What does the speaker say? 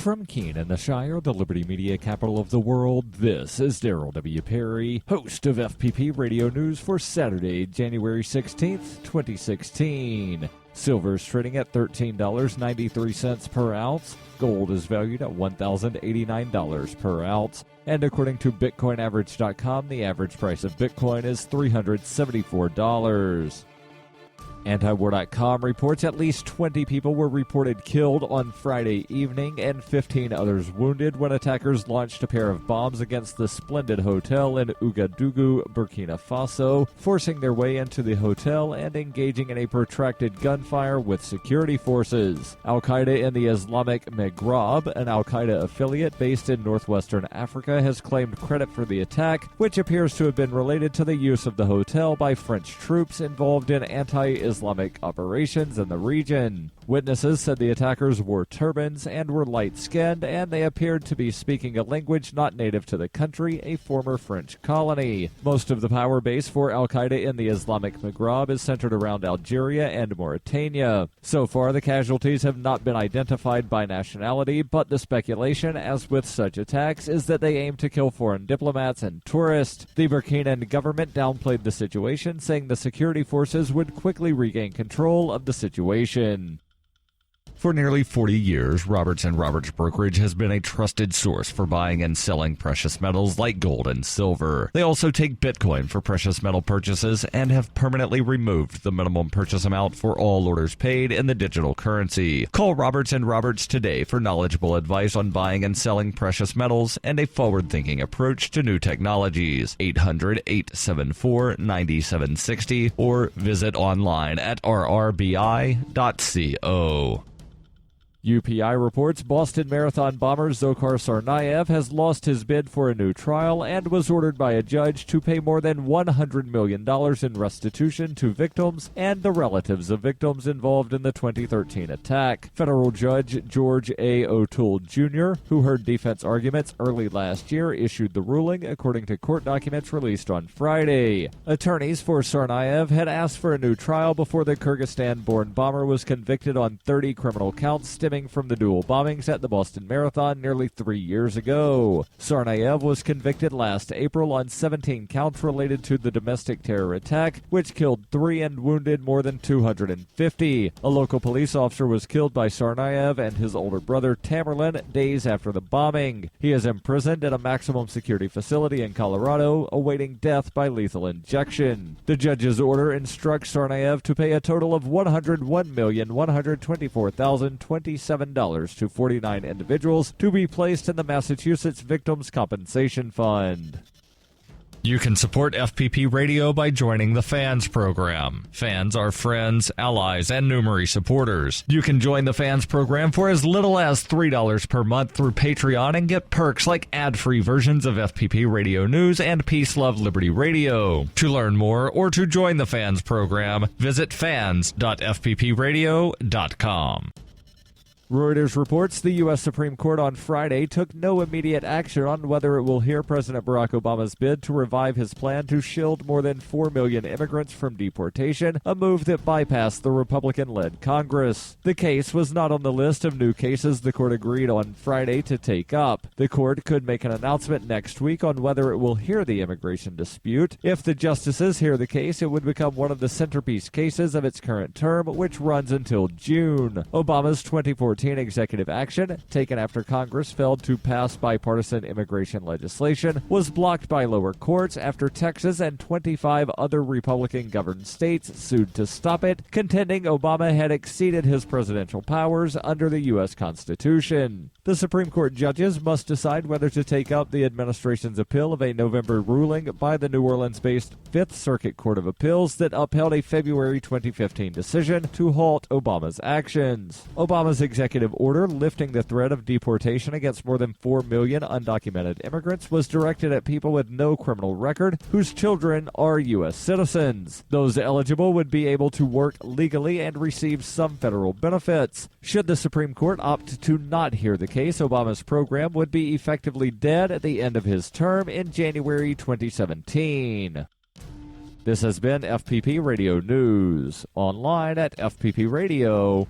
From Keene in the Shire, the Liberty Media capital of the world, this is Daryl W. Perry, host of FPP Radio News for Saturday, January 16th, 2016. Silver is trading at $13.93 per ounce. Gold is valued at $1,089 per ounce. And according to BitcoinAverage.com, the average price of Bitcoin is $374. Antiwar.com reports at least 20 people were reported killed on Friday evening and 15 others wounded when attackers launched a pair of bombs against the Splendid Hotel in Ouagadougou, Burkina Faso, forcing their way into the hotel and engaging in a protracted gunfire with security forces. Al-Qaeda in the Islamic Maghreb, an Al-Qaeda affiliate based in northwestern Africa, has claimed credit for the attack, which appears to have been related to the use of the hotel by French troops involved in anti-Islamic operations in the region. Witnesses said the attackers wore turbans and were light-skinned, and they appeared to be speaking a language not native to the country, a former French colony. Most of the power base for al-Qaeda in the Islamic Maghreb is centered around Algeria and Mauritania. So far, the casualties have not been identified by nationality, but the speculation, as with such attacks, is that they aim to kill foreign diplomats and tourists. The Burkinan government downplayed the situation, saying the security forces would quickly regain control of the situation. For nearly 40 years, Roberts & Roberts Brokerage has been a trusted source for buying and selling precious metals like gold and silver. They also take Bitcoin for precious metal purchases and have permanently removed the minimum purchase amount for all orders paid in the digital currency. Call Roberts & Roberts today for knowledgeable advice on buying and selling precious metals and a forward-thinking approach to new technologies. 800-874-9760 or visit online at rrbi.co. UPI reports Boston Marathon bomber Dzhokhar Tsarnaev has lost his bid for a new trial and was ordered by a judge to pay more than $100 million in restitution to victims and the relatives of victims involved in the 2013 attack. Federal Judge George A. O'Toole Jr., who heard defense arguments early last year, issued the ruling, according to court documents released on Friday. Attorneys for Tsarnaev had asked for a new trial before the Kyrgyzstan-born bomber was convicted on 30 criminal counts stemming from the dual bombings at the Boston Marathon nearly 3 years ago. Tsarnaev was convicted last April on 17 counts related to the domestic terror attack, which killed 3 and wounded more than 250. A local police officer was killed by Tsarnaev and his older brother Tamerlan days after the bombing. He is imprisoned at a maximum security facility in Colorado, awaiting death by lethal injection. The judge's order instructs Tsarnaev to pay a total of $101,124,027 to 49 individuals to be placed in the Massachusetts Victims Compensation Fund. You can support FPP Radio by joining the FANS program. FANS are friends, allies, and numerary supporters. You can join the FANS program for as little as $3 per month through Patreon and get perks like ad-free versions of FPP Radio News and Peace, Love, Liberty Radio. To learn more or to join the FANS program, visit fans.fppradio.com. Reuters reports the U.S. Supreme Court on Friday took no immediate action on whether it will hear President Barack Obama's bid to revive his plan to shield more than 4 million immigrants from deportation, a move that bypassed the Republican-led Congress. The case was not on the list of new cases the court agreed on Friday to take up. The court could make an announcement next week on whether it will hear the immigration dispute. If the justices hear the case, it would become one of the centerpiece cases of its current term, which runs until June. Obama's 2014 executive action, taken after Congress failed to pass bipartisan immigration legislation, was blocked by lower courts after Texas and 25 other Republican-governed states sued to stop it, contending Obama had exceeded his presidential powers under the U.S. Constitution. The Supreme Court judges must decide whether to take up the administration's appeal of a November ruling by the New Orleans-based Fifth Circuit Court of Appeals that upheld a February 2015 decision to halt Obama's actions. Obama's executive order lifting the threat of deportation against more than 4 million undocumented immigrants was directed at people with no criminal record whose children are U.S. citizens. Those eligible would be able to work legally and receive some federal benefits. Should the Supreme Court opt to not hear the case, Obama's program would be effectively dead at the end of his term in January 2017. This has been FPP Radio News, online at fppradio.com.